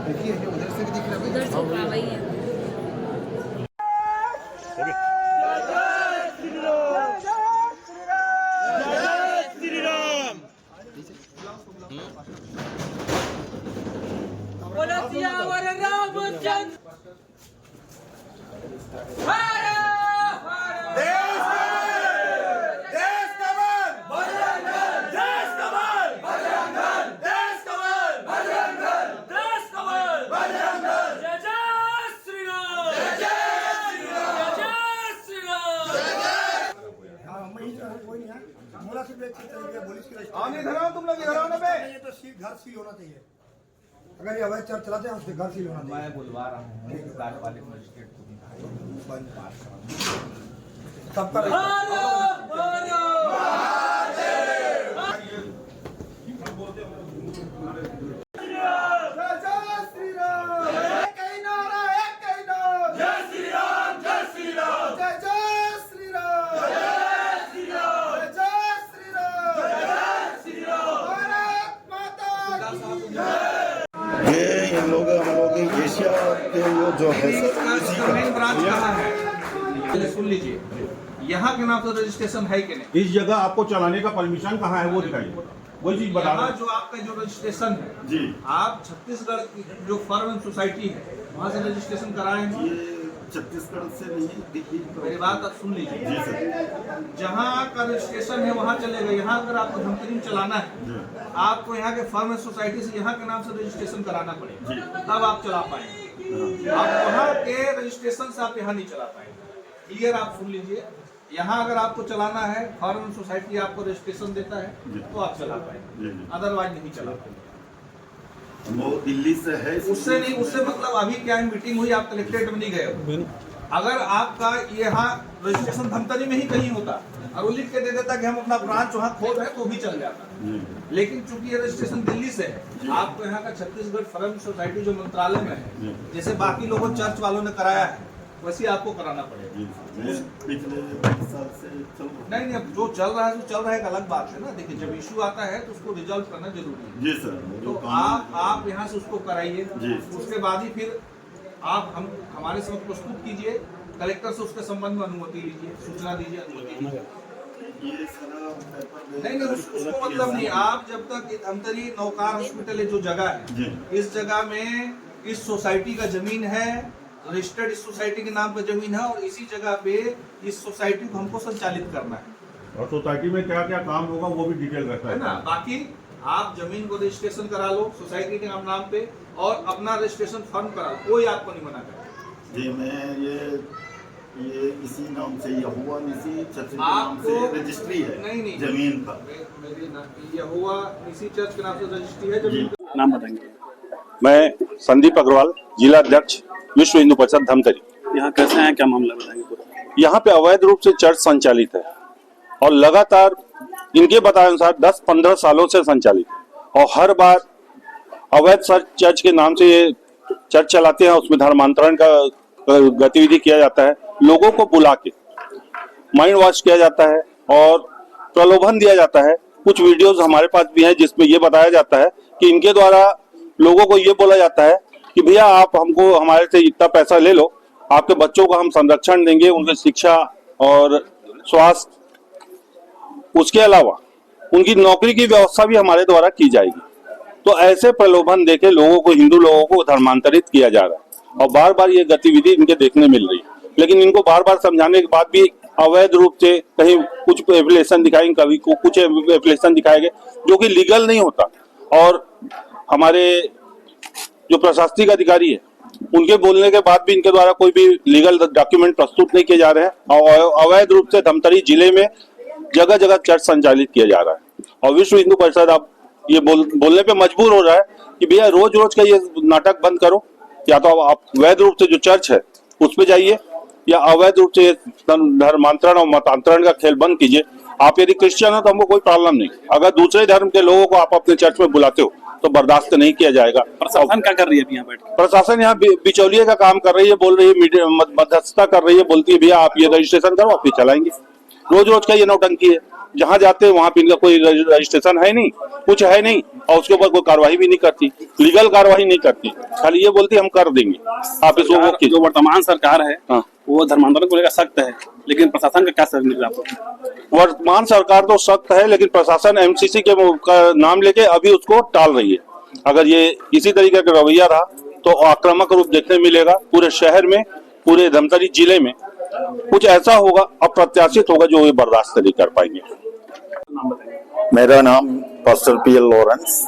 देखिए उधर से भी दिख रहा है, उधर से वही है। तुम लोग इधर आओ ना बे। ये तो घर सील होना चाहिए। अगर ये अवैध चर्च चलाते हैं उसके घर सील होना चाहिए। मैं बुलवा रहा हूँ कार्यपालिक मजिस्ट्रेट को भी सबका हम लोग एशिया के वो जो है मेन ब्रांच कहाँ है, पहले सुन लीजिए। यहाँ के नाम से रजिस्ट्रेशन है कि नहीं? इस जगह आपको चलाने का परमिशन कहाँ है वो दिखाइए, वही चीज बता यहाँ जो आपका जो रजिस्ट्रेशन है जी, आप छत्तीसगढ़ की जो फर्म एंड सोसाइटी है वहाँ से रजिस्ट्रेशन कराए हैं? ये छत्तीसगढ़ से नहीं, दिल्ली मेरी बात आप सुन लीजिए। जी सर। जहाँ का रजिस्ट्रेशन है वहाँ चलेगा। यहाँ अगर आपको धमतरी में चलाना है आपको यहाँ के फर्म एंड सोसाइटी से यहाँ के नाम से रजिस्ट्रेशन कराना पड़ेगा, तब आप चला पाएंगे। आप वहाँ के रजिस्ट्रेशन से आप यहाँ नहीं चला पाएंगे। क्लियर? आप सुन लीजिए, यहाँ अगर आपको चलाना है फर्म एंड सोसाइटी आपको रजिस्ट्रेशन देता है तो आप चला पाएंगे, अदरवाइज नहीं चला पाएंगे। वो दिल्ली से है, उससे नहीं, उससे मतलब अभी क्या मीटिंग हुई, आप कलेक्ट्रेट में नहीं गए हो। अगर आपका यहाँ रजिस्ट्रेशन धमतरी में ही कहीं होता और वो लिख के दे देता कि हम अपना ब्रांच वहाँ खोल रहे हैं तो भी चल जाता। लेकिन चूंकि ये रजिस्ट्रेशन दिल्ली से है, आपको यहाँ का छत्तीसगढ़ फर्म सोसाइटी जो मंत्रालय में है, जैसे बाकी लोगों चर्च वालों ने कराया है वैसे आपको कराना पड़ेगा। पिछले साल से चल रहा नहीं नहीं, अब जो चल रहा है तो चल रहा है, एक अलग बात है ना। देखिए जब इशू आता है तो उसको रिजॉल्व करना जरूरी है। जी सर। तो आप यहाँ से उसको कराइए, उसके बाद ही फिर आप हमारे समक्ष प्रस्तुत कीजिए, कलेक्टर से उसके संबंध में अनुमति लीजिए, सूचना दीजिए, अनुमति लीजिए। ये सारा पेपर नहीं नहीं, उसको मतलब नहीं। आप जब तक धमतरी नौकार हॉस्पिटल है जो जगह है, इस जगह में इस सोसाइटी का जमीन है, रजिस्टर्ड इस सोसाइटी के नाम पर जमीन है और इसी जगह पे इस सोसाइटी को हमको संचालित करना है। और सोसाइटी में क्या क्या काम होगा वो भी डिटेल रहता है ना। बाकी आप जमीन को रजिस्ट्रेशन करा लो सोसाइटी के नाम पे और अपना रजिस्ट्रेशन फर्म करा लो, कोई आपको नहीं मना करेगा। जी मैं ये इसी नाम से यहोवा निसी चर्च के नाम से रजिस्ट्री है। नहीं जमीन पर यहोवा निसी चर्च के नाम से रजिस्ट्री है। जमीन नाम बताएंगे? मैं संदीप अग्रवाल, जिला अध्यक्ष विश्व हिंदू परिषद धमतरी। यहाँ कैसे हैं, क्या मामला बताएंगे? यहाँ पे अवैध रूप से चर्च संचालित है और लगातार इनके बताए अनुसार 10-15 सालों से संचालित है और हर बार अवैध चर्च के नाम से ये चर्च चलाते हैं। उसमें धर्मांतरण का गतिविधि किया जाता है, लोगों को बुला के माइंड वॉश किया जाता है और प्रलोभन दिया जाता है। कुछ वीडियोस हमारे पास भी हैं जिसमें ये बताया जाता है कि इनके द्वारा लोगों को ये बोला जाता है कि भैया आप हमको हमारे से इतना पैसा ले लो, आपके बच्चों को हम संरक्षण देंगे, उनकी शिक्षा और स्वास्थ्य, उसके अलावा उनकी नौकरी की व्यवस्था भी हमारे द्वारा की जाएगी। तो ऐसे प्रलोभन देके लोगों को, हिंदू लोगों को धर्मांतरित किया जा रहा है और बार बार ये गतिविधि इनके देखने मिल रही है। लेकिन इनको बार बार समझाने के बाद भी अवैध रूप से कहीं कुछ एप्लीकेशन दिखाएंगे, कभी कुछ एप्लीकेशन दिखाए गए जो कि लीगल नहीं होता। और हमारे जो प्रशासनिक अधिकारी है उनके बोलने के बाद भी इनके द्वारा कोई भी लीगल डॉक्यूमेंट प्रस्तुत नहीं किए जा रहे हैं और अवैध रूप से धमतरी जिले में जगह जगह चर्च संचालित किया जा रहा है। और विश्व हिंदू परिषद अब ये बोलने पे मजबूर हो रहा है कि भैया रोज रोज का ये नाटक बंद करो, या तो आप अवैध रूप से जो चर्च है उस पे जाइए या अवैध रूप से धर्मांतरण और मतांतरण का खेल बंद कीजिए। आप यदि क्रिश्चियन हो तो हमको कोई प्रॉब्लम नहीं, अगर दूसरे धर्म के लोगों को आप अपने चर्च में बुलाते हो तो बर्दाश्त नहीं किया जाएगा। प्रशासन क्या कर रही है यहाँ बैठ? प्रशासन यहाँ बिचौलिए का काम कर रही है, बोल रही है, मध्यस्थता कर रही है, बोलती है भैया आप ये रजिस्ट्रेशन करो, आप ये चलाएंगे। रोज रोज का ये नौटंकी है। जहां जाते हैं वहां पे इनका कोई रजिस्ट्रेशन है नहीं, कुछ है नहीं, और उसके ऊपर कोई कार्रवाई भी नहीं करती, लीगल कार्रवाई नहीं करती, खाली ये बोलती हम कर देंगे। आप इसको वो जो वर्तमान सरकार है हाँ। वो धर्मांतरण को लेकर सख्त है, लेकिन प्रशासन का क्या सख्त निकला आपको? वर्तमान सरकार तो सख्त है, लेकिन प्रशासन एमसीसी के का नाम लेके अभी उसको टाल रही है। अगर ये इसी तरीके का रवैया रहा तो आक्रामक रूप देखने मिलेगा पूरे शहर में, पूरे धमतरी जिले में। कुछ ऐसा होगा, अप्रत्याशित होगा, जो ये बर्दाश्त नहीं कर पाएंगे। मेरा नाम पास्टर पीएल लॉरेंस।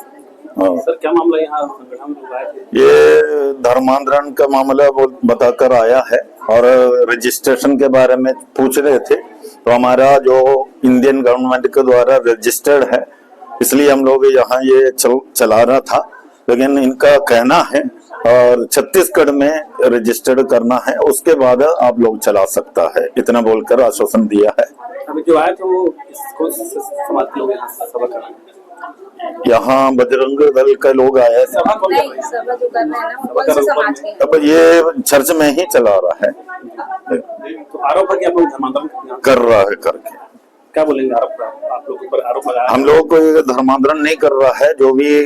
सर क्या मामला यहाँ संगठन में लोग आए थे? ये धर्मांतरण का मामला वो बताकर आया है और रजिस्ट्रेशन के बारे में पूछ रहे थे। तो हमारा जो इंडियन गवर्नमेंट के द्वारा रजिस्टर्ड है, इसलिए हम लोग यहाँ ये चला रहा था। लेकिन इनका कहना है और छत्तीसगढ़ में रजिस्टर्ड करना है, उसके बाद आप लोग चला सकता है, इतना बोलकर आश्वासन दिया है। अभी जो आए थे वो इसको समाज के लोग यहाँ सभा कर रहे हैं। यहाँ बजरंग दल के लोग आए थे। सभा कौन कर रहे हैं? सभा जो कर रहे हैं ना, कौन से समाज के? अब ये चर्च में ही चला रहा है, तो आरोप है कि आप लोग धर्मांतरण कर रहा है करके। क्या बोलेंगे आरोप? आप लोग ऊपर आरोप लगाया? हम लोग को ये धर्मांतरण नहीं कर रहा है। जो भी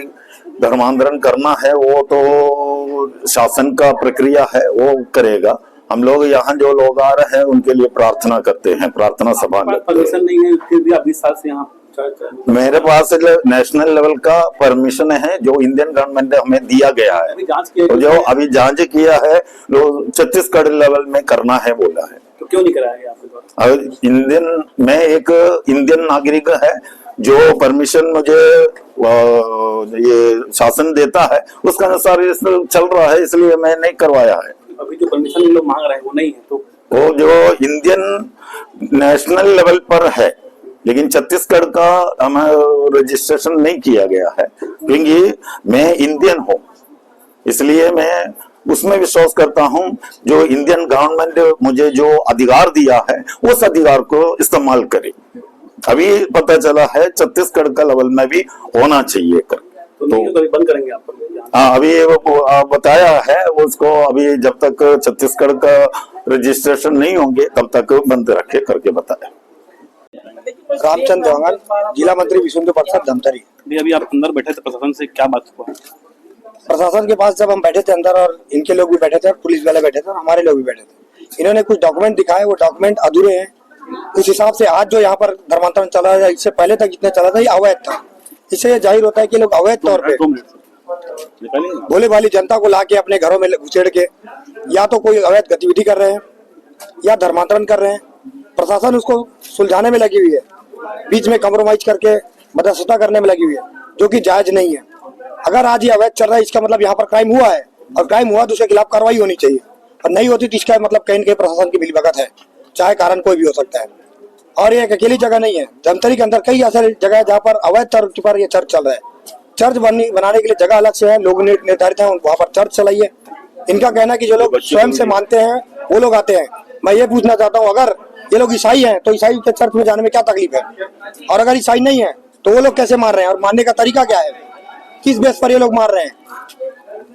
धर्मांतरण करना है वो तो शासन का प्रक्रिया है, वो करेगा। हम लोग यहाँ जो लोग आ रहे हैं उनके लिए प्रार्थना करते हैं, प्रार्थना सभा में। परमिशन नहीं है, फिर भी आप 20 साल से यहाँ मेरे पास नेशनल लेवल का परमिशन है जो इंडियन गवर्नमेंट ने हमें दिया गया है। जांच किया, तो जो अभी जांच किया है लोग छत्तीसगढ़ लेवल में करना है बोला है। तो क्यों नहीं कराया आपके द्वारा? और इंडियन में एक इंडियन नागरिक है, जो परमिशन मुझे ये शासन देता है उसका अनुसार ये चल रहा है, इसलिए मैं नहीं करवाया है। अभी जो परमिशन इन लोग मांग रहे हैं वो नहीं है, तो वो जो इंडियन नेशनल लेवल पर है, लेकिन छत्तीसगढ़ का हमें रजिस्ट्रेशन नहीं किया गया है, क्योंकि मैं इंडियन हूँ, इसलिए मैं उसमें विश्वास करता हूँ जो इंडियन गवर्नमेंट मुझे जो अधिकार दिया है उस अधिकार को इस्तेमाल करे। अभी पता चला है छत्तीसगढ़ का लेवल में भी होना चाहिए कर। तो अभी बंद करेंगे आप? हाँ, अभी वो बताया है उसको, अभी जब तक छत्तीसगढ़ का रजिस्ट्रेशन नहीं होंगे तब तक बंद रखे करके बताया। रामचंद्र देवांगन, जिला मंत्री विश्व हिंदू परिषद धमतरी। अभी आप अंदर बैठे थे, प्रशासन से क्या बात हुआ? प्रशासन के पास जब हम बैठे थे अंदर, और इनके लोग भी बैठे थे, पुलिस वाले बैठे थे और हमारे लोग भी बैठे थे, इन्होंने कुछ डॉक्यूमेंट दिखाए, वो डॉक्यूमेंट अधूरे हैं। उस हिसाब से आज जो यहाँ पर धर्मांतरण चला है, इससे पहले तक जितने चला था ये अवैध था। इससे ये जाहिर होता है कि लोग अवैध तौर पे भोले भाली जनता को लाके अपने घरों में घुसेड़ के या तो कोई अवैध गतिविधि कर रहे हैं या धर्मांतरण कर रहे हैं। प्रशासन उसको सुलझाने में लगी हुई है, बीच में कम्प्रोमाइज करके मध्यस्थता करने में लगी हुई है, जो कि जायज नहीं है। अगर आज ये अवैध चल रहा है, इसका मतलब यहाँ पर क्राइम हुआ है, और क्राइम हुआ तो उसके खिलाफ कार्रवाई होनी चाहिए, और नहीं होती तो इसका मतलब कहीं न कहीं प्रशासन की मिलीभगत है, चाहे कारण कोई भी हो सकता है। और ये एक अकेली जगह नहीं है, धमतरी के अंदर कई ऐसे जगह है जहाँ पर अवैध तौर पर ये चर्च चल रहा है। चर्च बनाने के लिए जगह अलग से है, लोग निर्धारित है, वहाँ पर चर्च चलाइए। इनका कहना है कि जो लोग स्वयं से मानते हैं वो लोग आते हैं। मैं ये पूछना चाहता हूँ, अगर ये लोग ईसाई हैं तो ईसाई के चर्च में जाने में क्या तकलीफ है, और अगर ईसाई नहीं है तो वो लोग कैसे मार रहे हैं, और मारने का तरीका क्या है, किस बेस पर ये लोग मार रहे हैं,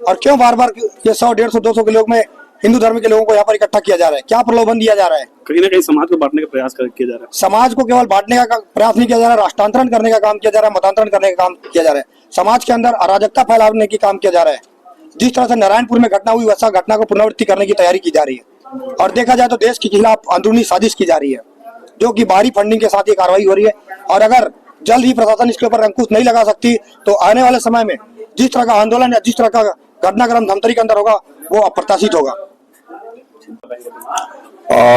और क्यों बार बार ये 100, 150, 200 के लोग में हिंदू धर्म के लोगों को यहाँ पर इकट्ठा किया जा रहा है? क्या प्रलोभन दिया जा रहा है? कहीं ना कहीं समाज को बांटने का प्रयास किया जा रहा है। समाज को केवल बांटने का प्रयास नहीं किया जा रहा है, राष्ट्रांतरण करने का काम किया जा रहा है, मतांतरण करने का काम किया जा रहा है, समाज के अंदर अराजकता फैलाने की काम किया जा रहा है। जिस तरह से नारायणपुर में घटना हुई, वैसा घटना को पुनरावृत्ति करने की तैयारी की जा रही है, और देखा जाए तो देश के खिलाफ अंदरूनी साजिश की जा रही है, जो कि बाहरी फंडिंग के साथ ये कार्रवाई हो रही है। और अगर जल्द ही प्रशासन इसके ऊपर अंकुश नहीं लगा सकती तो आने वाले समय में जिस तरह का आंदोलन या जिस तरह का घटनाक्रम धमतरी के अंदर होगा वो अप्रत्याशित होगा।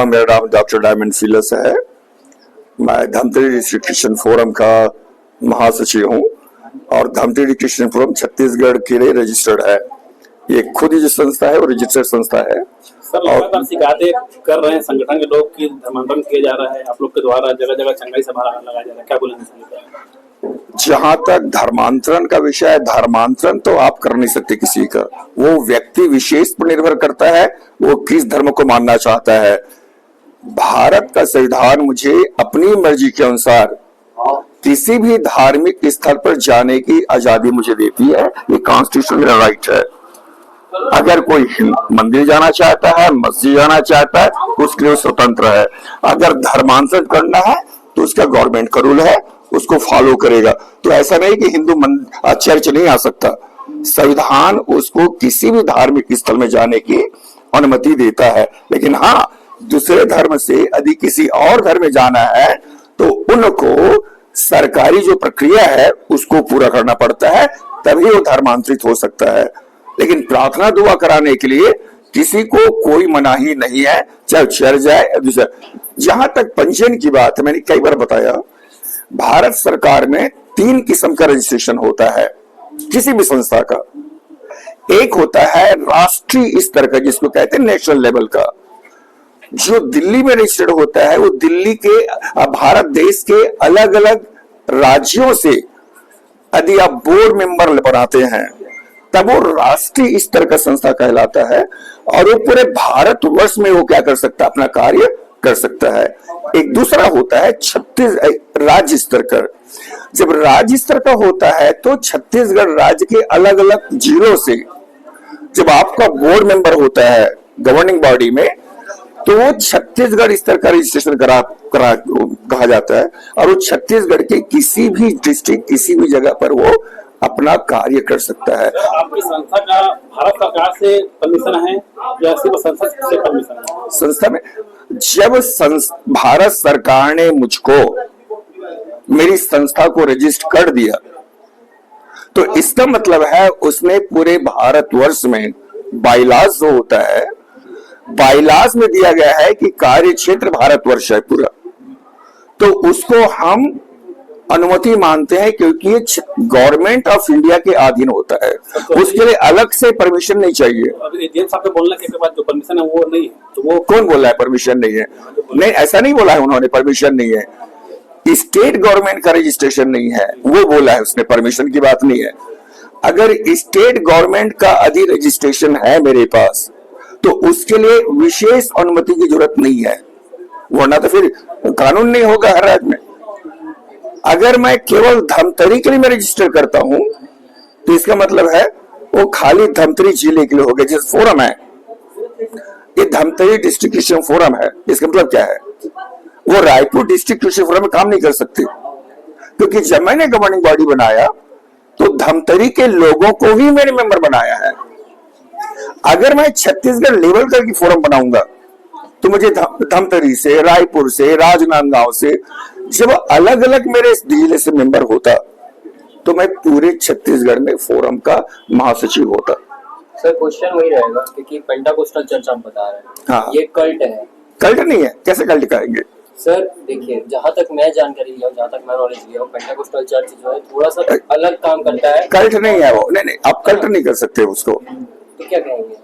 मेरा नाम डॉक्टर डायमंड फिलस है। मैं धमतरी डिस्ट्रिक्ट क्रिश्चियन फोरम का महासचिव हूँ, और धमतरी क्रिश्चियन फोरम छत्तीसगढ़ के लिए रजिस्टर्ड है। ये खुद ही जो संस्था है वो रजिस्टर्ड संस्था है। सर लगातार शिकायतें कर रहे हैं संगठन के लोग कि धर्मांतरण किया जा रहा है, आप लोग के द्वारा जगह जगह चंगाई सभा लगाया जा रहा है, क्या बोलेंगे? जहां तक धर्मांतरण का विषय है, धर्मांतरण तो आप कर नहीं सकते किसी का, वो व्यक्ति विशेष पर निर्भर करता है वो किस धर्म को मानना चाहता है। भारत का संविधान मुझे अपनी मर्जी के अनुसार किसी भी धार्मिक स्थल पर जाने की आजादी मुझे देती है, ये कॉन्स्टिट्यूशनल राइट है। अगर कोई मंदिर जाना चाहता है, मस्जिद जाना चाहता है, उसके लिए स्वतंत्र है। अगर धर्मांतरण करना है तो उसका गवर्नमेंट का रूल है, उसको फॉलो करेगा। तो ऐसा नहीं कि हिंदू चर्च नहीं आ सकता, संविधान उसको किसी भी धार्मिक स्थल में जाने की अनुमति देता है। लेकिन हाँ, दूसरे धर्म से यदि किसी और धर्म में जाना है तो उनको सरकारी जो प्रक्रिया है उसको पूरा करना पड़ता है, तभी वो धर्मांतरित हो सकता है। लेकिन प्रार्थना दुआ कराने के लिए किसी को कोई मनाही नहीं है, चाहे चर्च जाए दूसरा। जहां तक पंजीयन की बात है, मैंने कई बार बताया, भारत सरकार में 3 किस्म का रजिस्ट्रेशन होता है किसी भी संस्था का। एक होता है राष्ट्रीय स्तर का, जिसको कहते हैं नेशनल लेवल का, जो दिल्ली में रजिस्टर्ड होता है। वो दिल्ली के भारत देश के अलग अलग राज्यों से यदि आप बोर्ड मेंबर बनाते हैं तब वो राष्ट्रीय स्तर का संस्था कहलाता है, और वो पूरे भारतवर्ष में वो क्या कर सकता है, अपना कार्य कर सकता है। एक दूसरा होता है राज्य स्तर का। जब राज्य स्तर का होता है तो छत्तीसगढ़ राज्य के अलग अलग जिलों से जब आपका बोर्ड मेंबर होता है गवर्निंग बॉडी में, तो वो छत्तीसगढ़ स्तर का रजिस्ट्रेशन कहा जाता है, और वो छत्तीसगढ़ के किसी भी डिस्ट्रिक्ट, किसी भी जगह पर वो अपना कार्य कर सकता है। आपकी संस्था का भारत सरकार से परमिशन है या सिर्फ संसद से परमिशन है? संस्था में जब भारत सरकार ने मुझको मेरी संस्था को रजिस्टर कर दिया, तो इसका मतलब है उसने पूरे भारतवर्ष में बाइलास जो होता है, बाइलास में दिया गया है कि कार्य क्षेत्र भारतवर्ष है पूरा, तो उसको हम अनुमति मानते हैं, क्योंकि ये गवर्नमेंट ऑफ इंडिया के अधीन होता है। उसके लिए अलग से परमिशन नहीं चाहिए। अभी साहब के बोलने के बाद जो परमिशन है वो नहीं है, तो वो कौन बोला है परमिशन नहीं है? नहीं, ऐसा नहीं बोला है उन्होंने, परमिशन नहीं है। स्टेट गवर्नमेंट का रजिस्ट्रेशन नहीं है, वो बोला है उसने, परमिशन की बात नहीं है। अगर स्टेट गवर्नमेंट का यदि रजिस्ट्रेशन है मेरे पास, तो उसके लिए विशेष अनुमति की जरूरत नहीं है, वरना तो फिर कानून नहीं होगा हर राज्य में। अगर मैं केवल धमतरी के लिए मैं रजिस्टर करता हूं, तो इसका मतलब है वो खाली धमतरी जिले के लिए हो गया। जैसे फोरम है, ये धमतरी डिस्ट्रिक्ट क्रिश्चियन फोरम है, इसका मतलब क्या है? वो रायपुर डिस्ट्रिक्ट क्रिश्चियन फोरम में काम नहीं कर सकते, क्योंकि जब मैंने गवर्निंग बॉडी बनाया तो धमतरी के लोगों को ही मैंने मेंबर बनाया है। अगर मैं छत्तीसगढ़ लेवल का फोरम बनाऊंगा तो मुझे धमतरी से, रायपुर से, राजनांदगांव से जब अलग अलग मेरे जिले से मेंबर होता, तो मैं पूरे छत्तीसगढ़ में फोरम का महासचिव होता। सर क्वेश्चन वही रहेगा, क्योंकि पेंटाकोस्टल चर्च आप बता रहे हैं, हाँ। ये कल्ट है। कल्ट नहीं है, कैसे कल्ट करेंगे? सर देखिए, जहाँ तक मैं जानकारी लिया हूँ, जहाँ तक मैं नॉलेज लिया हूँ, पेंटाकोस्टल चर्च जो है थोड़ा सा अलग काम करता है। कल्ट नहीं है वो, नहीं, आप कल्ट नहीं कर सकते उसको। तो क्या कहेंगे?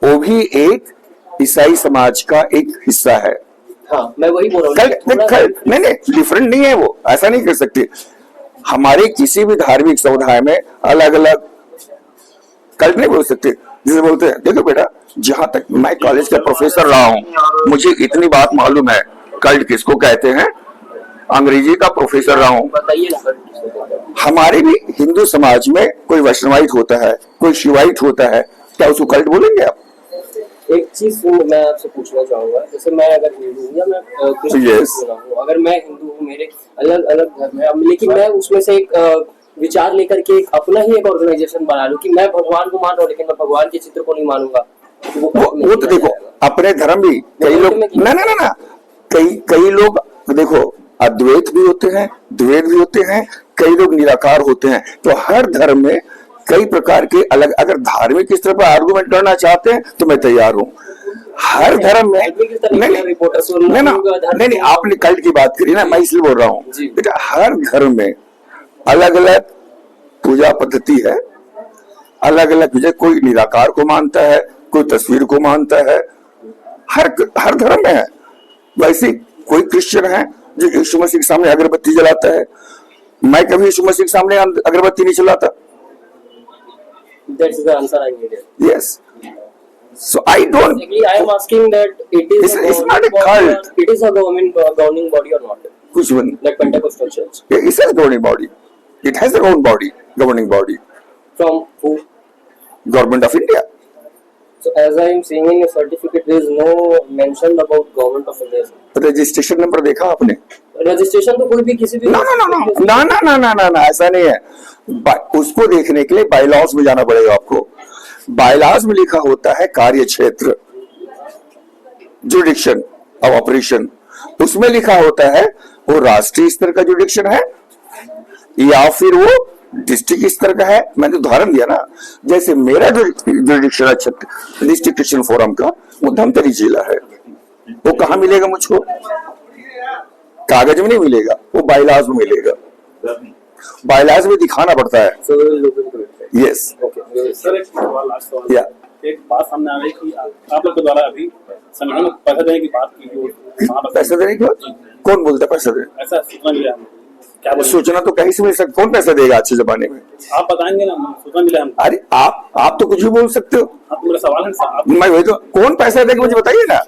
वो भी एक ईसाई समाज का एक हिस्सा है। हाँ, मैं वही बोल रहा हूँ। नहीं, डिफरेंट नहीं है वो, ऐसा नहीं कर सकते। हमारे किसी भी धार्मिक समुदाय में अलग अलग कल्ट नहीं बोल सकते। जैसे बोलते हैं, देखो बेटा, जहां तक मैं कॉलेज का प्रोफेसर रहा हूं, मुझे इतनी बात मालूम है कल्ट किसको कहते हैं। अंग्रेजी का प्रोफेसर रहा हूं। बताइए ना सर। हमारे भी हिंदू समाज में कोई वैष्णवाइट होता है, कोई शिवाइट होता है, क्या उसको कल्ट बोलेंगे आप? एक चीज मैं आपसे पूछना चाहूंगा, जैसे मैं अगर हिंदू हूँ या मैं क्रिश्चियन हूँ, अगर मैं हिंदू हूँ, मेरे अलग अलग धर्म है, लेकिन मैं उसमें से एक विचार लेकर के अपना ही एक ऑर्गेनाइजेशन बना लूं कि मैं भगवान को मान रहा हूँ, लेकिन मैं भगवान के चित्र को नहीं मानूंगा, वो तो देखो अपने धर्म भी कई लोग ना कई लोग देखो अद्वैत भी होते हैं, द्वैत भी होते हैं, कई लोग निराकार होते हैं। तो हर धर्म में कई प्रकार के अलग, अगर धार्मिक स्तर पर आर्गुमेंट करना चाहते हैं तो मैं तैयार हूँ। हर धर्म में नहीं, आपने कल्ट की बात करी ना, मैं इसलिए बोल रहा हूँ बेटा, हर धर्म में अलग अलग पूजा पद्धति है, अलग अलग पूजा। कोई निराकार को मानता है, कोई तस्वीर को मानता है, हर धर्म में है। वैसे कोई क्रिश्चियन है जो यीशु मसीह के सामने अगरबत्ती जलाता है, मैं कभी यीशु मसीह के सामने अगरबत्ती नहीं जलाता। That's the answer I needed. Yes. So I don't. Basically, I am asking that it's not a cult. It is a governing body or not? Which one? Like Pentecostal Church. Yeah, it has governing body. It has their own body, governing body. From who? Government of India. So as I am seeing in your certificate, there is no mention about government of India. Registration number देखा आपने? Registration तो कोई भी किसी भी ना ना ना ना ना ना ना ना ना ना ऐसा नहीं है। उसको देखने के लिए बायलॉज में जाना पड़ेगा आपको। बायलॉज में लिखा होता है कार्य क्षेत्र, जुडिक्शन ऑफ ऑपरेशन, उसमें लिखा होता है वो राष्ट्रीय स्तर का जुडिक्शन है या फिर वो डिस्ट्रिक्ट स्तर का है। मैंने उदाहरण दिया ना, जैसे मेरा जो जुडिक्शन है डिस्ट्रिक्ट क्रिश्चियन फोरम का, वो धमतरी जिला है। वो कहाँ मिलेगा मुझको? कागज में नहीं मिलेगा, वो बायलॉज में मिलेगा। बायलॉज में दिखाना पड़ता है। यस सर एक सवाल, लास्ट सवाल। या एक बात सामने आ रही है कि आप लोग के द्वारा अभी संगठन में पैसा देने की बात की, जो पैसा देने की बात कौन बोलता है? पैसा दे, ऐसा सूचना मिला हमें। क्या बोले? सूचना तो कहीं से मिल सकती, कौन पैसा देगा आज के जमाने में? आप बताएंगे ना, सूचना मिला हमको। अरे आप तो कुछ भी बोल सकते हो। हाँ, तो मेरा सवाल है सर, मैं वही तो, कौन पैसा देगा मुझे बताइए ना,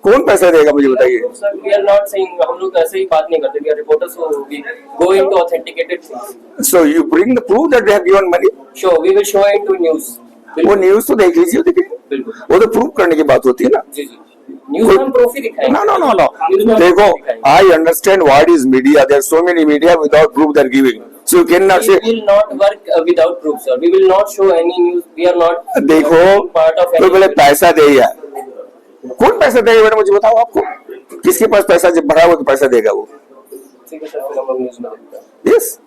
कौन पैसा देगा मुझे बताइए। Sir, we are not saying, हम लोग ऐसे ही बात नहीं करते। We are reporters, so we go into authenticated things. So you bring the proof that they have given money. Sure, we will show into news. वो न्यूज तो देख लीजिए, देखिए बिल्कुल। वो तो प्रूव करने की बात होती है ना। जी जी, न्यूज हम प्रूफ ही दिखाएंगे। No, no, no, no. News में हम देखो, proof दिखाएंगे। I understand what is media. There are so many media without proof they are giving. So you cannot We say. will not work without proof, sir. We will not show any news. We are not देखो, part of कोई any. बोले पैसा दे यार, कौन पैसा देगा बेटा मुझे बताओ। आपको किसके पास पैसा जब भरा हुआ तो पैसा देगा वो? ठीक है सर, फिर हम लोग न्यूज में देखते हैं। यस